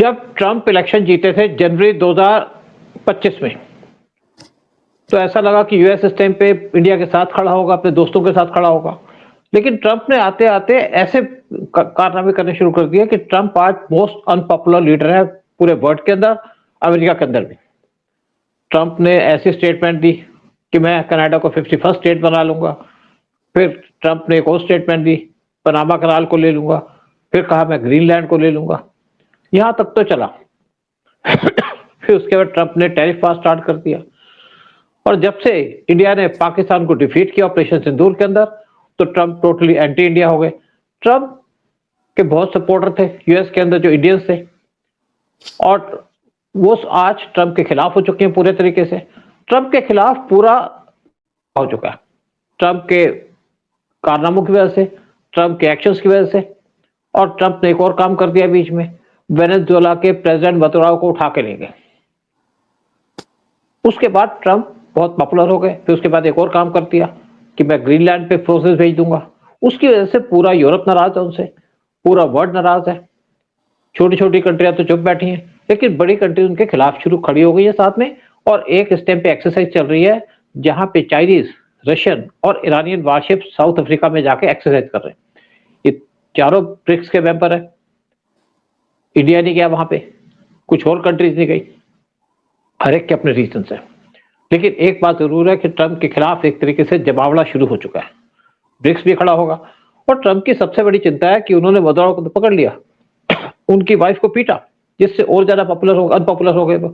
जब Trump election जीते थे जनवरी 2025 में, तो ऐसा लगा कि यूएस इस टाइम पे इंडिया के साथ खड़ा होगा, अपने दोस्तों के साथ खड़ा होगा। लेकिन ट्रंप ने आते-आते ऐसे कारनामे करने शुरू कर दिए कि ट्रंप आज मोस्ट अनपॉपुलर लीडर है पूरे वर्ल्ड के अंदर, अमेरिका के अंदर भी। ट्रंप ने ऐसी स्टेटमेंट दी कि मैं कनाडा को 51st स्टेट बना लूंगा। फिर ट्रंप ने एक और स्टेटमेंट दी, पनामा कनाल को ले लूंगा। फिर कहा मैं ग्रीनलैंड को ले लूंगा। यहां तक तो चला। फिर उसके बाद ट्रंप ने टैरिफ पास स्टार्ट कर दिया। और जब से इंडिया ने पाकिस्तान को डिफीट किया ऑपरेशन सिंदूर के अंदर, तो ट्रंप टोटली एंटी इंडिया हो गए। ट्रंप के बहुत सपोर्टर थे यूएस के अंदर जो इंडियंस थे, और वो आज ट्रंप के खिलाफ हो चुके हैं पूरे तरीके से। ट्रंप के खिलाफ पूरा हो चुका है, ट्रंप के कारनामों की वजह से, ट्रंप के एक्शंस की वजह से। और ट्रंप ने एक और काम कर दिया बीच में, वेनेजुएला के प्रेसिडेंट मदुरो को उठा के ले गए। उसके बाद ट्रंप बहुत पॉपुलर हो गए। फिर उसके बाद एक और काम कर दिया कि मैं ग्रीनलैंड पे फोर्सेस भेज दूंगा। उसकी वजह से पूरा यूरोप नाराज है उनसे, पूरा वर्ल्ड नाराज है। छोटी छोटी कंट्रियां तो चुप बैठी हैं, लेकिन बड़ी कंट्री उनके खिलाफ शुरू खड़ी हो गई है साथ में। और एक इस टाइम पे एक्सरसाइज चल रही है जहां पे चाइनीज, रशियन और ईरानियन वारशिप साउथ अफ्रीका में जाके एक्सरसाइज कर रहे हैं। ये चारों ब्रिक्स के मेंबर है। इंडिया नहीं गया वहां पे, कुछ और कंट्रीज नहीं गई, हर एक के अपने रीजन है। लेकिन एक बात जरूर है कि ट्रंप के खिलाफ एक तरीके से जमावड़ा शुरू हो चुका है। ब्रिक्स भी खड़ा होगा। और ट्रंप की सबसे बड़ी चिंता है कि उन्होंने मदुरो को तो पकड़ लिया, उनकी वाइफ को पीटा, जिससे और ज्यादा पॉपुलर हो अनपॉपुलर हो गए वो।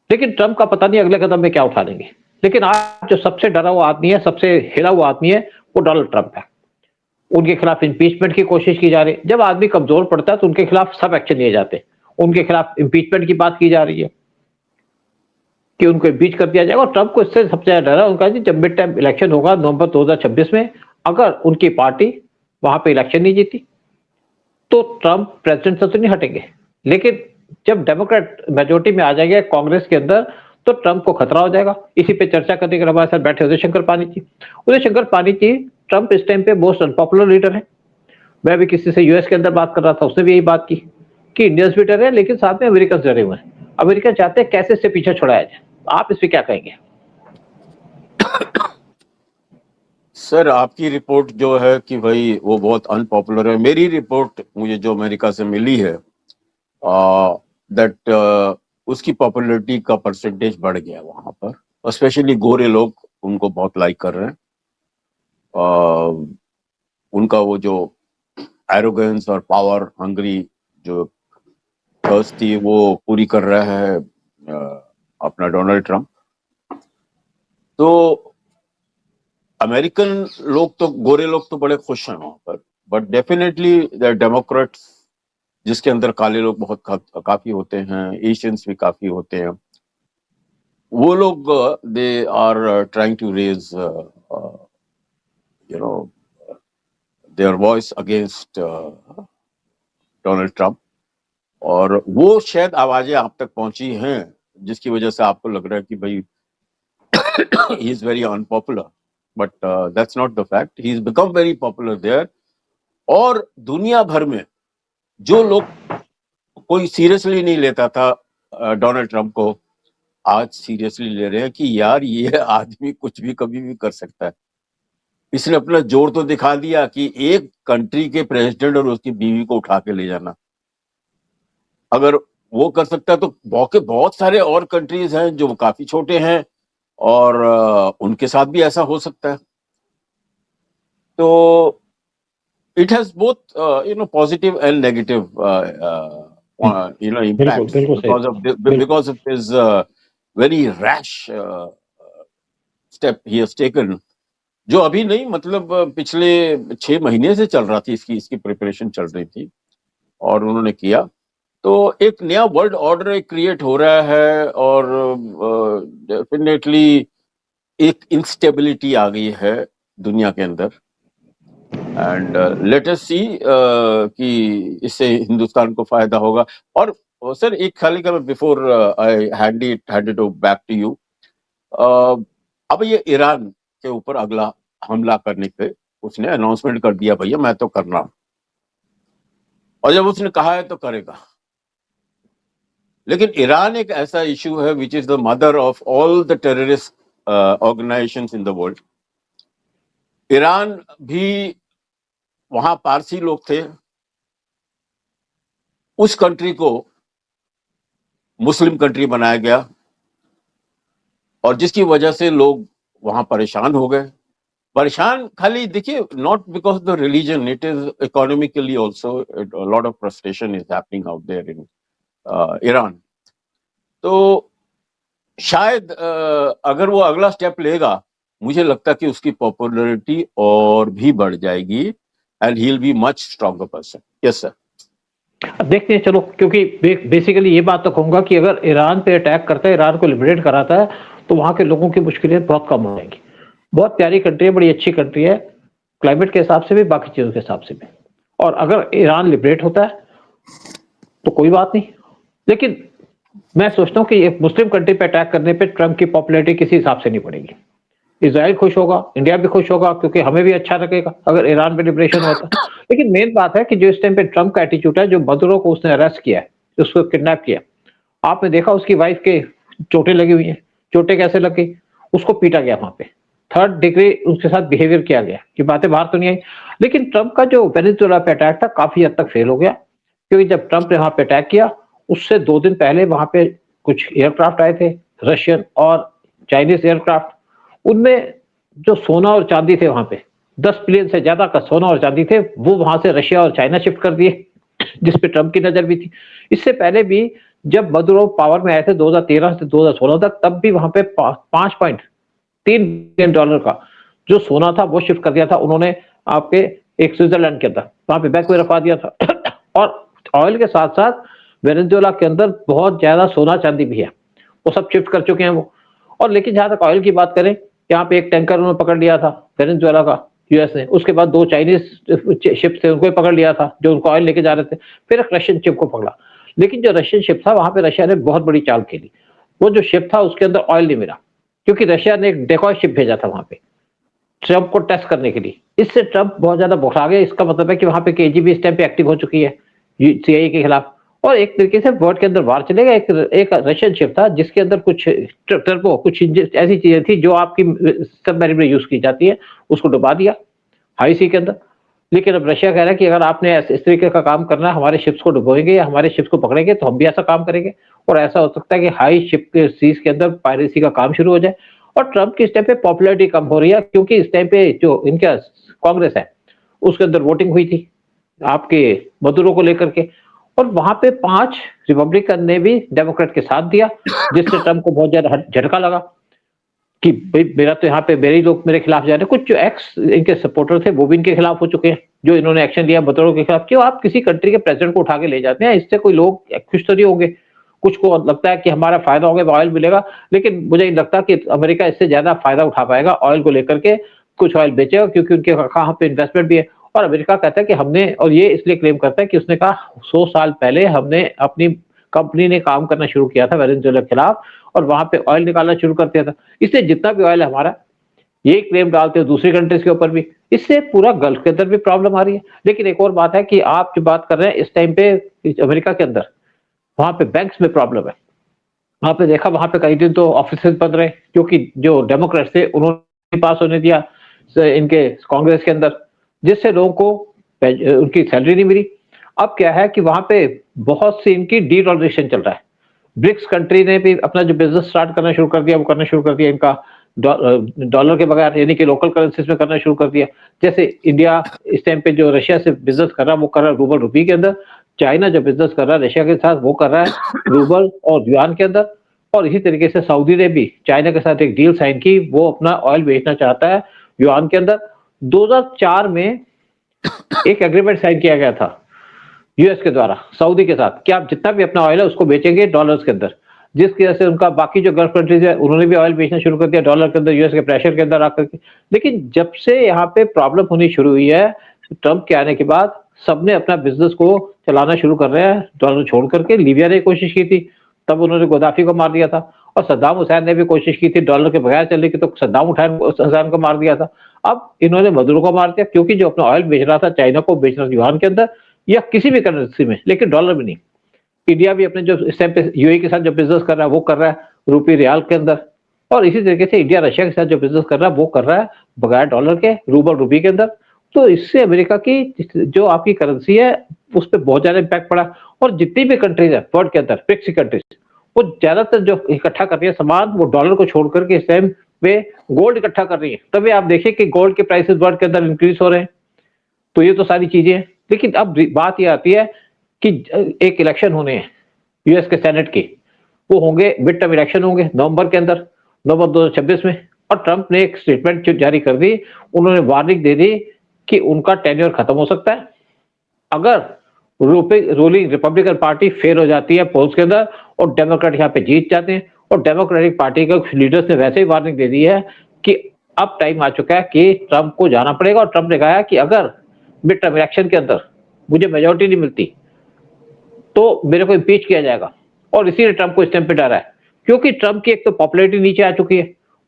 लेकिन ट्रंप का पता नहीं अगले कदम में क्या उठा लेंगे। लेकिन आज जो सबसे डरा हुआ आदमी है, सबसे हिला हुआ आदमी है, वो डोनाल्ड ट्रंप है। उनके खिलाफ इंपीचमेंट की कोशिश की जा रही है। जब आदमी कमजोर पड़ता है तो उनके खिलाफ सब एक्शन लिए जाते हैं। उनके खिलाफ इंपीचमेंट की बात की जा रही है कि उनको इम्पीच कर दिया जाएगा। और ट्रंप को इससे सबसे ज्यादा डर है उनका जी, जब मिड टाइम इलेक्शन होगा नवंबर 2026 में, अगर उनकी पार्टी वहां पे इलेक्शन नहीं जीती तो ट्रंप प्रेसिडेंट से तो नहीं हटेंगे। लेकिन जब डेमोक्रेट मेजोरिटी में आ जाएंगे कांग्रेस के अंदर, तो ट्रंप को खतरा हो जाएगा। इसी पे चर्चा करने के लिए हमारे साथ बैठे उदय शंकर पानीची। उदय शंकर पानीची, ट्रंप इस टाइम पे मोस्ट अनपॉपुलर लीडर है। मैं भी किसी से यूएस के अंदर बात कर रहा था, उसने भी यही बात की कि इंडियंस भी डरे हैं, लेकिन साथ में अमेरिकन डरे हुए हैं। अमेरिका चाहते हैं कैसे इससे पीछे छुड़ाया जाए। आप इस पे क्या कहेंगे? सर, आपकी रिपोर्ट जो है कि भाई वो बहुत अनपॉपुलर है, मेरी रिपोर्ट मुझे जो अमेरिका से मिली है दैट उसकी पॉपुलैरिटी का परसेंटेज बढ़ गया वहां पर। स्पेशली गोरे लोग उनको बहुत लाइक कर रहे हैं। उनका वो जो एरोगेंस और पावर हंग्री जो थर्स्ट थी वो पूरी कर रहा है अपना डोनाल्ड ट्रंप। तो अमेरिकन लोग तो, गोरे लोग तो बड़े खुश हैं वहां पर। बट डेफिनेटली डेमोक्रेट्स, जिसके अंदर काले लोग बहुत काफी होते हैं, एशियंस भी काफी होते हैं, वो लोग they are trying to raise you know their voice against Donald Trump. और वो शायद आवाजें आप तक पहुंची हैं जिसकी वजह से आपको लग रहा है कि भाई he is very unpopular, but that's not the fact. He's become very popular there. और दुनिया भर में जो लोग कोई सीरियसली नहीं लेता था डोनाल्ड ट्रंप को, आज सीरियसली ले रहे हैं कि यार ये आदमी कुछ भी कभी भी कर सकता है। इसने अपना जोर तो दिखा दिया कि एक कंट्री के प्रेसिडेंट और उसकी बीवी को उठा के ले जाना। अगर वो कर सकता है तो बहुत सारे और कंट्रीज हैं जो काफी छोटे हैं और उनके साथ भी ऐसा हो सकता है। तो it has both positive and negative impacts because of his very rash step he has taken, जो अभी नहीं, मतलब पिछले 6 महीने से चल रहा थी, इसकी प्रिपरेशन चल रही थी और उन्होंने किया। तो एक नया वर्ल्ड ऑर्डर क्रिएट हो रहा है और डेफिनेटली एक इंस्टेबिलिटी आ गई है दुनिया के अंदर। एंड लेट अस सी कि इससे हिंदुस्तान को फायदा होगा। और सर एक खाली का before I hand it back to you, अब ये ईरान के ऊपर अगला हमला करने पे उसने अनाउंसमेंट कर दिया, भैया मैं तो करना हूं। और जब उसने कहा है तो करेगा। लेकिन ईरान एक ऐसा इशू है which is the mother of all the terrorist organisations in the world. Iran भी, वहां पारसी लोग थे, उस कंट्री को मुस्लिम कंट्री बनाया गया और जिसकी वजह से लोग वहां परेशान हो गए। परेशान खाली देखिए, not because the religion, it is economically also lot of frustration is happening out there in Iran. तो शायद अगर वो अगला स्टेप लेगा, मुझे लगता है कि उसकी पॉपुलैरिटी और भी बढ़ जाएगी and he will be much stronger person. Yes sir. अब देखते हैं, चलो, क्योंकि बेसिकली ये बात तो कहूंगा कि अगर ईरान पे अटैक करता है, ईरान को लिबरेट कराता है, तो वहां के लोगों की मुश्किलें बहुत कम हो जाएंगी। बहुत प्यारी कंट्री है, बड़ी अच्छी कंट्री है, क्लाइमेट के हिसाब से भी, बाकी चीजों के हिसाब से भी। और अगर ईरान लिबरेट होता है तो कोई बात नहीं। लेकिन मैं सोचता हूँ कि एक मुस्लिम कंट्री पे अटैक करने पे ट्रंप की पॉपुलैरिटी किसी हिसाब से नहीं बढ़ेगी। इजराइल खुश होगा, इंडिया भी खुश होगा, क्योंकि हमें भी अच्छा लगेगा अगर ईरान पे लिबरेशन होता। लेकिन मेन बात है कि जो इस टाइम पे ट्रंप का एटीट्यूड है, जो मदुरो को उसने अरेस्ट किया है, उसको किडनैप किया, आपने देखा उसकी वाइफ के चोटें लगी हुई हैं। चोटें कैसे लग गई? उसको पीटा गया वहां पे, 3rd डिग्री उसके साथ बिहेवियर किया गया। ये बातें बाहर तो नहीं आई। लेकिन ट्रंप का जो वेनेजुएला पे अटैक था, काफी हद तक फेल हो गया, क्योंकि जब ट्रंप ने वहां पे अटैक किया, उससे 2 दिन पहले वहां पे कुछ एयरक्राफ्ट आए थे, रशियन और चाइनीज एयरक्राफ्ट। उनमें जो सोना और चांदी थे, वहां पे 10 बिलियन से ज्यादा का सोना और चांदी थे, वो वहां से रशिया और चाइना शिफ्ट कर दिए, जिसपे ट्रंप की नजर भी थी। इससे पहले भी जब मदुरो पावर में आए थे 2013 से 2016 तक, तब भी वहां पे 5.3 बिलियन डॉलर का जो सोना था वो शिफ्ट कर दिया था उन्होंने आपके एक स्विट्जरलैंड के अंदर, वहां पे बैंक में रखवा दिया था। और ऑयल के साथ साथ वेनेजुएला के अंदर बहुत ज्यादा सोना चांदी भी है, वो सब शिफ्ट कर चुके हैं वो। और लेकिन जहां तक ऑयल की बात करें, यहाँ पे एक टैंकर उन्होंने पकड़ लिया था वेनेजुएला का, यूएस ने। उसके बाद 2 चाइनीज शिप थे, उनको पकड़ लिया था, जो उनको ऑयल लेके जा रहे थे। फिर एक रशियन शिप को पकड़ा। लेकिन जो रशियन शिप था, वहां पे रशिया ने बहुत बड़ी चाल खेली। वो जो शिप था उसके अंदर ऑयल नहीं मिला, क्योंकि रशिया ने एक डेकॉय शिप भेजा था वहां पे ट्रंप को टेस्ट करने के लिए। इससे ट्रंप बहुत ज्यादा भुखला गया। इसका मतलब है कि वहां पे केजीबी इस टाइम पे एक्टिव हो चुकी है सीआईए के खिलाफ, और एक तरीके से वर्ल्ड के अंदर वार चलेगा। एक रशियन शिप था जिसके अंदर कुछ टर्बो, कुछ ऐसी चीजें थी जो आपकी सबमरीन में यूज की जाती है, उसको डुबा दिया हाई सी के अंदर। लेकिन अब रशिया कह रहा है कि अगर आपने इस तरीके का काम करना है, हमारे शिप्स को डुबोएंगे या हमारे शिप्स को पकड़ेंगे, तो हम भी ऐसा काम करेंगे। और ऐसा हो सकता है कि हाई शिप के सीज के अंदर पायरेसी का काम शुरू हो जाए। और ट्रंप की इस टाइम पे पॉपुलैरिटी कम हो रही है, क्योंकि इस टाइम पे जो इनका कांग्रेस है उसके अंदर वोटिंग हुई थी आपके मदुरो को लेकर के, और वहां पे 5 रिपब्लिकन ने भी डेमोक्रेट के साथ दिया, जिससे ट्रंप को बहुत ज्यादा झटका लगा कि भाई मेरा तो यहाँ पे मेरे ही लोग मेरे खिलाफ जा रहे हैं। कुछ जो एक्स इनके सपोर्टर थे वो भी इनके खिलाफ हो चुके हैं, जो इन्होंने एक्शन लिया मदुरो के खिलाफ। क्यों आप किसी कंट्री के प्रेसिडेंट को उठा के ले जाते हैं? इससे कोई लोग खुश तो नहीं होंगे। कुछ को लगता है कि हमारा फायदा होगा, ऑयल मिलेगा, लेकिन मुझे नहीं लगता कि अमेरिका इससे ज्यादा फायदा उठा पाएगा ऑयल को लेकर के। कुछ ऑयल बेचेगा क्योंकि उनके कहाँ पे इन्वेस्टमेंट भी है। और अमेरिका कहता है कि हमने, और ये इसलिए क्लेम करता है कि उसने कहा 100 साल पहले हमने अपनी कंपनी ने काम करना शुरू किया था वेनेजुएला के खिलाफ, और वहां पे ऑयल निकालना शुरू कर दिया था, इसलिए जितना भी ऑयल है हमारा, ये क्लेम डालते हो दूसरी कंट्रीज के ऊपर भी। इससे पूरा गल्फ के अंदर भी प्रॉब्लम आ रही है। लेकिन एक और बात है कि आप जो बात कर रहे हैं इस टाइम पे अमेरिका के अंदर, वहां पे बैंक्स में प्रॉब्लम है। वहां पे देखा, वहां पे कई दिन तो ऑफिस बंद रहे, क्योंकि जो डेमोक्रेट्स थे उन्होंने पास होने दिया इनके कांग्रेस के अंदर, जिससे लोगों को उनकी सैलरी नहीं मिली। अब क्या है कि वहां पे बहुत सी इनकी डीडॉलरेशन चल रहा है। ब्रिक्स कंट्री ने भी अपना जो बिजनेस स्टार्ट करना शुरू कर दिया, वो करना शुरू कर दिया इनका डॉलर के बगैर, यानी कि लोकल करेंसीज में करना शुरू कर दिया। जैसे इंडिया इस टाइम पे जो रशिया से बिजनेस कर रहा है वो कर रहा है रूबल रुपये के अंदर। चाइना जो बिजनेस कर रहा है रशिया के साथ वो कर रहा है रूबल और युआन के अंदर। और इसी तरीके से सऊदी ने भी चाइना के साथ एक डील साइन की, वो अपना ऑयल बेचना चाहता है युआन के अंदर। 2004 में एक एग्रीमेंट साइन किया गया था यूएस के द्वारा सऊदी के साथ कि आप जितना भी अपना ऑयल है उसको बेचेंगे डॉलर्स के अंदर, जिसकी वजह से उनका बाकी जो गल्फ कंट्रीज है उन्होंने भी ऑयल बेचना शुरू कर दिया डॉलर के अंदर, यूएस के प्रेशर के अंदर आकर के। लेकिन जब से यहाँ पे प्रॉब्लम होनी शुरू हुई है ट्रंप के आने के बाद, सबने अपना बिजनेस को चलाना शुरू कर रहे हैं डॉलर छोड़ करके। लीबिया ने कोशिश की थी, तब उन्होंने गद्दाफी को मार दिया था, और सद्दाम हुसैन ने भी कोशिश की थी डॉलर के बगैर चलने की, तो सद्दाम हुसैन को मार दिया था। अब इन्होंने मदुरो को मार दिया, क्योंकि जो अपना ऑयल बेच रहा था चाइना को बेच रहा था युआन के अंदर या किसी भी करेंसी में, लेकिन डॉलर में नहीं। इंडिया भी अपने जो इस टाइम पे यूएई के साथ जो बिजनेस कर रहा है वो कर रहा है रूपी रियाल के अंदर, और इसी तरीके से इंडिया रशिया के साथ जो बिजनेस कर रहा है वो कर रहा है बगैर डॉलर के रूबल रूपी के अंदर। तो इससे अमेरिका की जो आपकी करेंसी है उस पर बहुत ज्यादा इम्पैक्ट पड़ा, और जितनी भी कंट्रीज है वर्ल्ड के अंदर ब्रिक्स कंट्रीज वो ज्यादातर जो इकट्ठा कर रही है सामान वो डॉलर को छोड़ करके इस टाइम पे गोल्ड इकट्ठा कर रही है। तभी आप देखिए कि गोल्ड के प्राइसेस वर्ल्ड के अंदर इंक्रीज हो रहे हैं। तो ये तो सारी चीजें हैं, लेकिन अब बात ये आती है कि एक इलेक्शन होने हैं यूएस के सेनेट की, वो होंगे मिड टर्म इलेक्शन होंगे नवंबर के अंदर, नवंबर 2026 में, और ट्रंप ने एक स्टेटमेंट जारी कर दी, उन्होंने वार्निंग दे दी कि उनका टेन्योर खत्म हो सकता है अगर रूलिंग रिपब्लिकन पार्टी फेल हो जाती है पोल्स के अंदर और डेमोक्रेट यहाँ पे जीत जाते हैं। और डेमोक्रेटिक पार्टी के लीडर्स ने वैसे ही वार्निंग दे दी है कि अब टाइम आ चुका है कि ट्रंप को जाना पड़ेगा, और ट्रंप ने कहा है कि अगर मिड टर्म इलेक्शन के अंदर मुझे मेजोरिटी नहीं मिलती तो मेरे को इम्पीच किया जाएगा। और इसीलिए ट्रंप को इस टाइम पे डर है, क्योंकि ट्रंप की एक तो पॉपुलैरिटी नीचे आ चुकी है,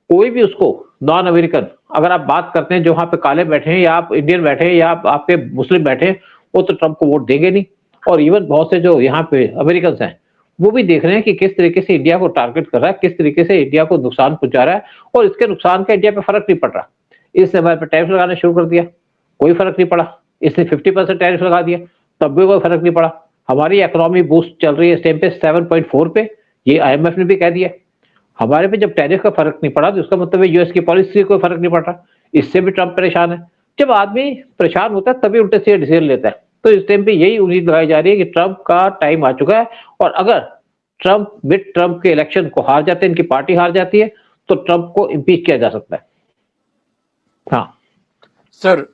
कोई भी उसको नॉन अमेरिकन अगर आप बात करते हैं जो वहां पे काले बैठे हैं या आप इंडियन बैठे हैं या आपके मुस्लिम बैठे हैं, वो तो ट्रंप को वोट देंगे नहीं। और इवन बहुत से जो यहाँ पे अमेरिकन हैं वो भी देख रहे हैं कि किस तरीके से इंडिया को टारगेट कर रहा है, किस तरीके से इंडिया को नुकसान पहुंचा रहा है, और इसके नुकसान का इंडिया पे फर्क नहीं पड़ रहा। इसने हमारे पे टैरिफ लगाना शुरू कर दिया, कोई फर्क नहीं पड़ा। इसने 50% टैरिफ लगा दिया, तब भी कोई फर्क नहीं पड़ा। हमारी इकोनॉमी बूस्ट चल रही है इस टाइम पे 7.4 पे, ये आईएमएफ ने भी कह दिया। हमारे पे जब टैरिफ का फर्क नहीं पड़ा तो इसका मतलब है यूएस की पॉलिसी से कोई फर्क नहीं पड़ रहा, इससे भी ट्रंप परेशान है। जब आदमी परेशान होता है तभी उल्टे से डिसीजन लेता है। तो इस टाइम पे यही उम्मीद लगाई जा रही है कि ट्रंप का टाइम आ चुका है, और अगर ट्रंप मिड ट्रंप के इलेक्शन को हार जाते हैं, इनकी पार्टी हार जाती है, तो ट्रंप को इम्पीच किया जा सकता है। हाँ सर,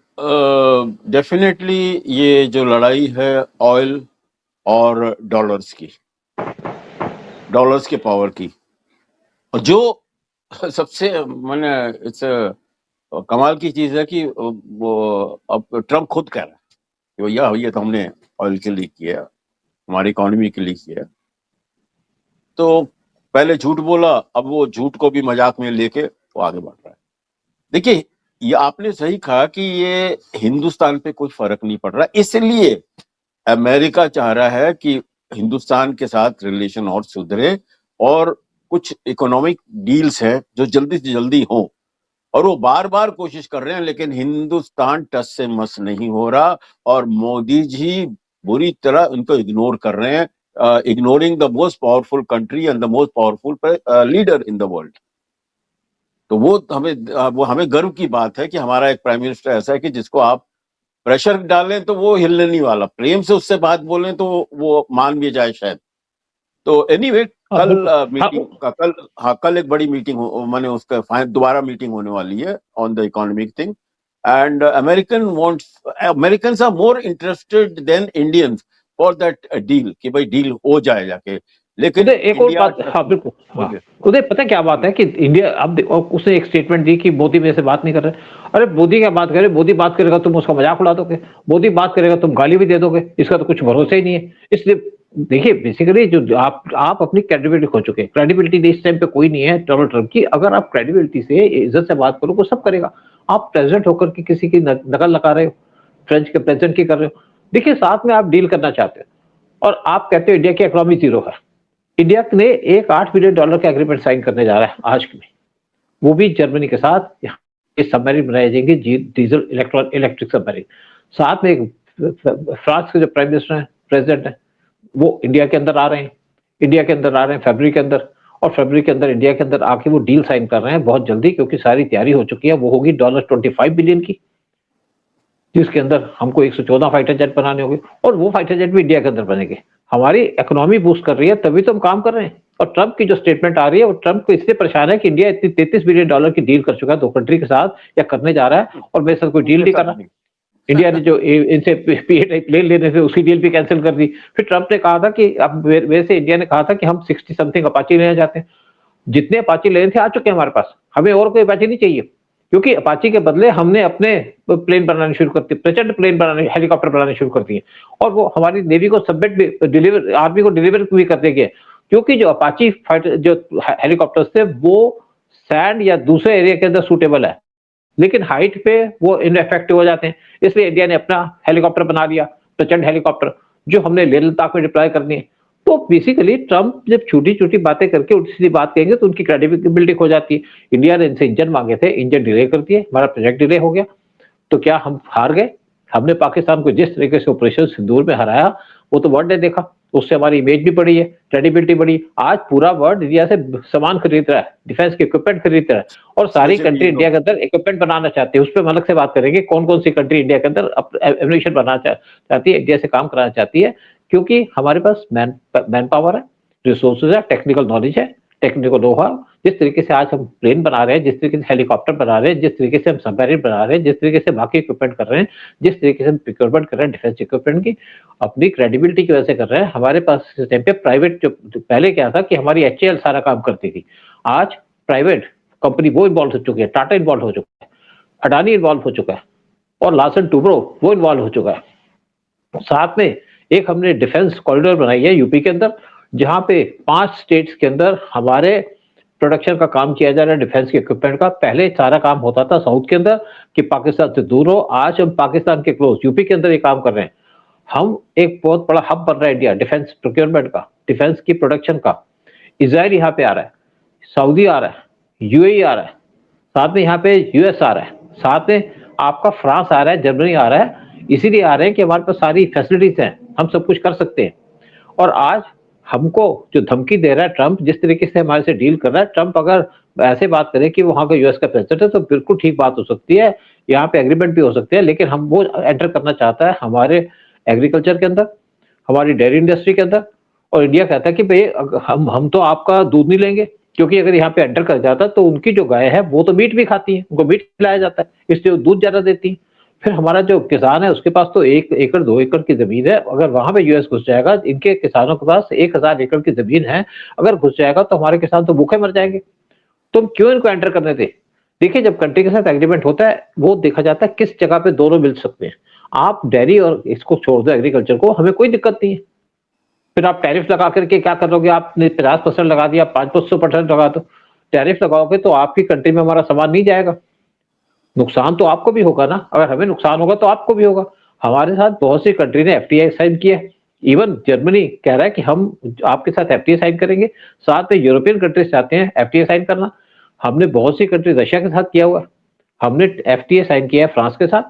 डेफिनेटली ये जो लड़ाई है ऑयल और डॉलर्स के पावर की, और जो सबसे मैंने इट्स कमाल की चीज है कि वो अब ट्रंप खुद कह रहा है कि भैया ये तो हमने ऑयल के लिए किया, हमारी इकोनॉमी के लिए किया। तो पहले झूठ बोला, अब वो झूठ को भी मजाक में लेके वो आगे बढ़ रहा है। देखिए, ये आपने सही कहा कि ये हिंदुस्तान पे कोई फर्क नहीं पड़ रहा, इसलिए अमेरिका चाह रहा है कि हिंदुस्तान के साथ रिलेशन और सुधरे, और कुछ इकोनॉमिक डील्स हैं जो जल्दी से जल्दी हो, और वो बार बार कोशिश कर रहे हैं, लेकिन हिंदुस्तान टस से मस नहीं हो रहा, और मोदी जी बुरी तरह उनको इग्नोर कर रहे हैं, ignoring the most powerful country and the most powerful leader in the world. तो वो हमें गर्व की बात है कि हमारा एक प्राइम मिनिस्टर ऐसा है कि जिसको आप प्रेशर डालें तो वो हिलने नहीं वाला, प्रेम से उससे बात बोलें तो वो मान भी जाए शायद। तो एनीवे, कल एक बड़ी मीटिंग माने उसका दोबारा मीटिंग होने वाली है on the economic thing, and American are more interested than Indians for that deal कि भाई डील हो जाए जाके। लेकिन एक और बात, हाँ बिल्कुल, हाँ उदय, पता क्या बात है कि इंडिया अब उसने एक स्टेटमेंट दी कि मोदी मेरे से बात नहीं कर रहे। अरे मोदी क्या बात करे, मोदी बात करेगा तुम उसका मजाक उड़ा दोगे, मोदी बात करेगा तुम गाली भी दे दोगे, इसका तो कुछ भरोसा ही नहीं है। इसलिए देखिए बेसिकली जो आप अपनी क्रेडिबिलिटी खो चुके हैं, क्रेडिबिलिटी इस टाइम पे कोई नहीं है डोनाल्ड ट्रंप की। अगर आप क्रेडिबिलिटी से इज्जत से बात करो तो सब करेगा। आप प्रेसिडेंट होकर के किसी की नकल लगा रहे हो, फ्रेंच के प्रेसिडेंट की कर रहे हो। देखिए साथ में आप डील करना चाहते हो और आप कहते हो इंडिया की इकोनॉमी जीरो है। इंडिया ने एक $8 बिलियन का एग्रीमेंट साइन करने जा रहा है आज में, वो भी जर्मनी के साथ। ये सबमरीन बनाए जाएंगे, डीजल इलेक्ट्रिक सबमरीन। साथ में एक फ्रांस के जो प्राइम मिनिस्टर है, प्रेसिडेंट है, वो इंडिया के अंदर आ रहे हैं फरवरी के अंदर, और फरवरी के अंदर इंडिया के अंदर आके वो डील साइन कर रहे हैं बहुत जल्दी, क्योंकि सारी तैयारी हो चुकी है। वो होगी $25 बिलियन की, जिसके अंदर हमको 114 फाइटर जेट बनाने होंगे, और वो फाइटर जेट भी इंडिया के अंदर बनेंगे। हमारी इकोनॉमी बूस्ट कर रही है, तभी तो हम काम कर रहे हैं। और ट्रंप की जो स्टेटमेंट आ रही है, वो ट्रंप को इसलिए परेशान है कि इंडिया इतनी $33 बिलियन की डील कर चुका है 2 कंट्री के साथ, या करने जा रहा है, और मेरे साथ कोई डील नहीं कर रहा। इंडिया ने जो इनसे प्लेन लेने थे उसकी डील भी कैंसिल कर दी। फिर ट्रंप ने कहा था कि अब वैसे इंडिया ने कहा था कि हम 60 समथिंग अपाची लेना चाहते हैं। जितने अपाची लेने थे आ चुके हैं हमारे पास, हमें और कोई अपाची नहीं चाहिए, क्योंकि अपाची के बदले हमने अपने प्लेन बनाने शुरू कर दिए, प्रचंड प्लेन बनाने, हेलीकॉप्टर बनाने शुरू कर दिए, और वो हमारी नेवी को सबमिट भी डिलीवर, आर्मी को डिलीवर भी कर देंगे। क्योंकि जो अपाची फाइटर जो हेलीकॉप्टर्स थे वो सैंड या दूसरे एरिया के अंदर सूटेबल है, लेकिन हाइट पे वो इनइफेक्टिव हो जाते हैं। इसलिए इंडिया ने अपना हेलीकॉप्टर बना लिया, प्रचंड हेलीकॉप्टर, जो हमने लेह लद्दाख में डिप्लॉय करनी है। तो बेसिकली ट्रम्प जब छोटी-छोटी बातें करके उल्टी-सीधी बात कहेंगे तो उनकी क्रेडिबिलिटी खो जाती है। इंडिया ने इनसे इंजन माँगे थे, इंजन डिले कर दिए, हमारा प्रोजेक्ट डिले हो गया। तो क्या हम हार गए? हमने पाकिस्तान को जिस तरीके से ऑपरेशन सिंदूर में हराया, वो तो वर्ल्ड ने देखा। उससे हमारी इमेज भी बढ़ी है, क्रेडिबिलिटी बढ़ी। आज पूरा वर्ल्ड इंडिया से सामान खरीद रहा है, डिफेंस के इक्विपमेंट खरीद रहा है और सारी स्पेशली कंट्री इंडिया के अंदर इक्विपमेंट बनाना चाहती है। उस पे हम अलग से बात करेंगे कौन-कौन सी कंट्री इंडिया के अंदर एम्यूनिशन बनाना चाहती है, इंडिया से काम कराना चाहती है, क्योंकि हमारे पास मैन पावर है, रिसोर्सेज है, टेक्निकल नॉलेज है, टेक्निकल नो-हाउ। जिस तरीके से आज हम प्लेन बना रहे हैं, जिस तरीके से हेलीकॉप्टर बना रहे हैं, जिस तरीके से हम सबमरीन बना रहे हैं, जिस तरीके से बाकी इक्विपमेंट कर रहे हैं, जिस तरीके से हम प्रोक्योरमेंट कर रहे हैं डिफेंस इक्विपमेंट की, अपनी क्रेडिबिलिटी की वजह से कर रहे हैं। हमारे पास इस टाइम पे प्राइवेट जो पहले क्या था कि हमारी एचएएल सारा काम करती थी। आज प्राइवेट कंपनी वो इन्वॉल्व हो चुकी है, टाटा इन्वॉल्व हो चुका है, अडानी इन्वॉल्व हो चुका है और लार्सन टुब्रो वो इन्वॉल्व हो चुका है। साथ में एक हमने डिफेंस कॉरिडोर बनाई है यूपी के अंदर, जहां पे 5 स्टेट्स के अंदर हमारे प्रोडक्शन का काम किया जा रहा है डिफेंस के इक्विपमेंट का। पहले सारा काम होता था साउथ के अंदर कि पाकिस्तान से दूर हो, आज हम पाकिस्तान के क्लोज यूपी के अंदर ये काम कर रहे हैं। हम एक बहुत बड़ा हब बन रहा है इंडिया डिफेंस प्रोक्योरमेंट का, डिफेंस की प्रोडक्शन का। इजराइल यहाँ पे आ रहा है, सऊदी आ रहा है, यूएई आ रहा है, साथ में यहाँ पे यूएस आ रहा है, साथ में आपका फ्रांस आ रहा है, जर्मनी आ रहा है। इसीलिए आ रहे हैं कि हमारे पास सारी फैसिलिटीज हैं, हम सब कुछ कर सकते हैं। और आज हमको जो धमकी दे रहा है ट्रम्प, जिस तरीके से हमारे से डील कर रहा है, ट्रम्प अगर ऐसे बात करे कि वहां का यूएस का प्रेसिडेंट है तो बिल्कुल ठीक बात हो सकती है, यहाँ पे एग्रीमेंट भी हो सकते हैं, लेकिन हम वो एंटर करना चाहता है हमारे एग्रीकल्चर के अंदर, हमारी डेयरी इंडस्ट्री के अंदर। और इंडिया कहता है कि भाई हम तो आपका दूध नहीं लेंगे, क्योंकि अगर यहाँ पे एंटर कर जाता तो उनकी जो गाय है वो तो मीट भी खाती है, उनको मीट खिलाया जाता है, इसलिए वो दूध ज्यादा देती है। फिर हमारा जो किसान है उसके पास तो 1 एकड़ 2 एकड़ की जमीन है, अगर वहां पे यूएस घुस जाएगा, इनके किसानों के पास 1000 एकड़ की जमीन है, अगर घुस जाएगा तो हमारे किसान तो भूखे मर जाएंगे। तुम क्यों इनको एंटर करने दे? देखिए, जब कंट्री के साथ एग्रीमेंट होता है वो देखा जाता है किस जगह पे दोनों मिल सकते हैं। आप डेयरी और इसको छोड़ दो एग्रीकल्चर को, हमें कोई दिक्कत नहीं है। फिर आप टैरिफ लगा करके क्या करोगे? आपने 50% लगा दिया, 500% लगा दो। टैरिफ लगाओगे तो आपकी कंट्री में हमारा सामान नहीं जाएगा, नुकसान तो आपको भी होगा ना। अगर हमें नुकसान होगा तो आपको भी होगा। हमारे साथ बहुत सी कंट्री ने एफटीआई साइन किया है, इवन जर्मनी कह रहा है कि हम आपके साथ एफटीआई साइन करेंगे, साथ में यूरोपियन कंट्रीज चाहते हैं एफटीआई साइन करना। हमने बहुत सी कंट्री रशिया के साथ किया हुआ है, हमने एफटीआई साइन किया है फ्रांस के साथ,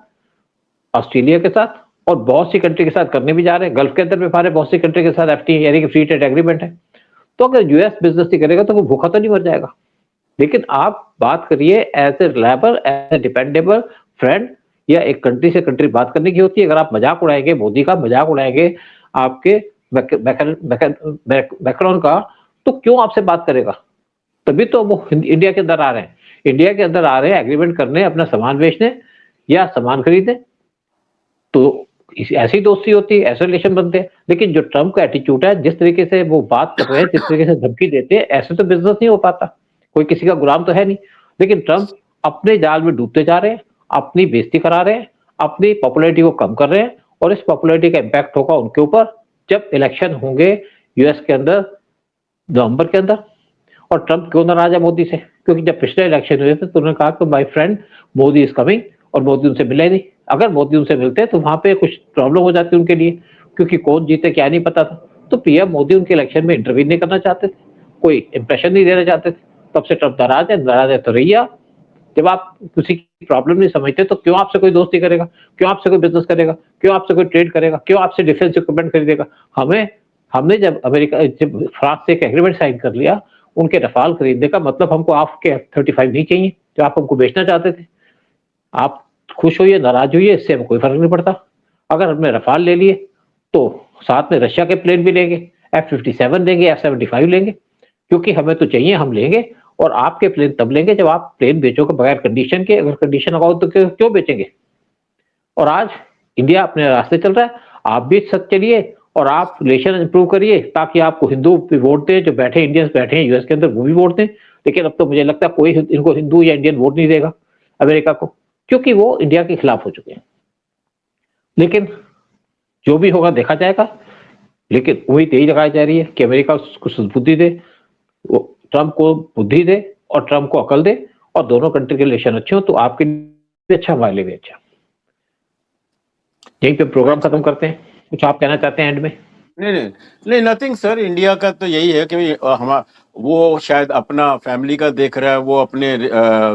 ऑस्ट्रेलिया के साथ और बहुत सी कंट्री के साथ करने भी जा रहे हैं। गल्फ के अंदर भी हमारे बहुत सी कंट्री के साथ एफटीआई यानी कि फ्री ट्रेड एग्रीमेंट है। तो अगर यूएस बिजनेस नहीं करेगा तो वो भूखा तो नहीं मर जाएगा। लेकिन आप बात करिए as a reliable, as a dependable friend, या एक कंट्री से कंट्री बात करने की होती है। अगर आप मजाक उड़ाएंगे मोदी का, मजाक उड़ाएंगे आपके मैक्रोन का, तो क्यों आपसे बात करेगा? तभी तो वो इंडिया के अंदर आ रहे हैं, इंडिया के अंदर आ रहे हैं एग्रीमेंट करने, अपना सामान बेचने या सामान खरीदने। तो ऐसी दोस्ती होती है, ऐसे रिलेशन बनते हैं। लेकिन जो ट्रम्प का एटीट्यूड है, जिस तरीके से वो बात कर रहे हैं, जिस तरीके से धमकी देते हैं, ऐसे तो बिजनेस नहीं हो पाता। कोई किसी का गुलाम तो है नहीं। लेकिन ट्रम्प अपने जाल में डूबते जा रहे हैं, अपनी बेइज्जती करा रहे हैं, अपनी पॉपुलैरिटी को कम कर रहे हैं और इस पॉपुलैरिटी का इम्पैक्ट होगा उनके ऊपर जब इलेक्शन होंगे यूएस के अंदर नवंबर के अंदर। और ट्रम्प क्यों नाराज है मोदी से? क्योंकि जब पिछले इलेक्शन हुए थे तो उन्होंने कहा कि my friend Modi is coming, और मोदी उनसे मिले नहीं। अगर मोदी उनसे मिलते तो वहां पे कुछ प्रॉब्लम हो जाती उनके लिए, क्योंकि कौन जीते क्या नहीं पता था। तो पीएम मोदी उनके इलेक्शन में इंटरवीन नहीं करना चाहते थे, कोई इंप्रेशन नहीं देना चाहते थे। तब से ट्रम्प नाराज है तो रहिए। जब आप किसी की प्रॉब्लम नहीं समझते तो क्यों आपसे कोई दोस्ती करेगा, क्यों आपसे कोई बिजनेस करेगा, क्यों आपसे कोई ट्रेड करेगा, क्यों आपसे डिफेंस इक्विपमेंट खरीदेगा? हमने जब फ्रांस से एक एग्रीमेंट साइन कर लिया उनके रफाल खरीदने का, मतलब हमको आपके F-35 नहीं चाहिए जो आप हमको बेचना चाहते थे। आप खुश होइए नाराज होइए, इससे हमें कोई फर्क नहीं पड़ता। अगर हमने रफाल ले लिए तो साथ में रशिया के प्लेन भी लेंगे, F-57 लेंगे, F-75 लेंगे, क्योंकि हमें तो चाहिए, हम लेंगे। और आपके प्लेन तब लेंगे जब आप प्लेन बेचोगे बगैर कंडीशन के। अगर कंडीशन लगाओ तो क्यों बेचेंगे? और आज इंडिया अपने रास्ते चल रहा है, आप भी सच चलिए और आप रिलेशन इंप्रूव करिए ताकि आपको हिंदू भी वोट दें, जो बैठे इंडियंस बैठे हैं यूएस के अंदर वो भी वोट दें। लेकिन अब तो मुझे लगता है कोई इनको हिंदू या इंडियन वोट नहीं देगा अमेरिका को, क्योंकि वो इंडिया के खिलाफ हो चुके हैं। लेकिन जो भी होगा देखा जाएगा। लेकिन वही तेजी लगाई जा रही है कि अमेरिका उसको बुद्धि दे, वो ट्रम्प को बुद्धि दे और ट्रम्प को अकल दे, और दोनों कंट्री के रिलेशन अच्छे हो तो आपके लिए अच्छा, हमारे लिए भी अच्छा। यहीं पे प्रोग्राम खत्म करते हैं। कुछ आप कहना चाहते हैं एंड में? नहीं नहीं नहीं, नथिंग सर। इंडिया का तो यही है कि हम वो शायद अपना फैमिली का देख रहा है, वो अपने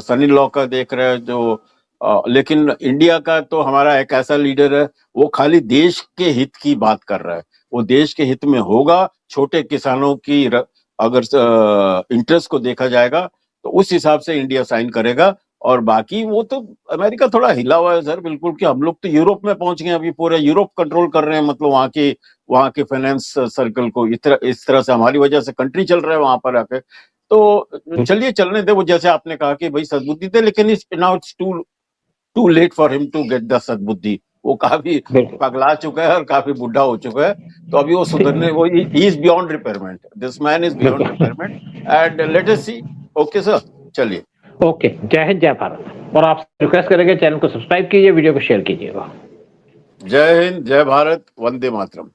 सन इन लॉ का देख रहा है जो लेकिन इंडिया का तो हमारा एक ऐसा लीडर है, वो खाली देश के हित की बात कर रहा है। वो देश के हित में होगा, छोटे किसानों की अगर इंटरेस्ट को देखा जाएगा तो उस हिसाब से इंडिया साइन करेगा। और बाकी वो तो अमेरिका थोड़ा हिला हुआ है सर, बिल्कुल। कि हम लोग तो यूरोप में पहुंच गए, अभी पूरे यूरोप कंट्रोल कर रहे हैं, मतलब वहाँ के फाइनेंस सर्कल को इस तरह से हमारी वजह से कंट्री चल रहा है वहां पर आके। तो चलिए चलने दे, वो जैसे आपने कहा कि भाई सद्बुद्धि दे, लेकिन now it's too late for him to get the सद्बुद्धि। वो काफी बिल्कुल। पगला चुका है और काफी बुढ़ा हो चुका है। तो अभी वो सुधरने, वो he is beyond repairment, this man is beyond बिल्कुल। Repairment. And let us see. Okay sir, चलिए। ओके, जय हिंद जय भारत। और आप रिक्वेस्ट करेंगे चैनल को सब्सक्राइब कीजिए, वीडियो को शेयर कीजिएगा। जय हिंद, जय भारत, वंदे मातरम।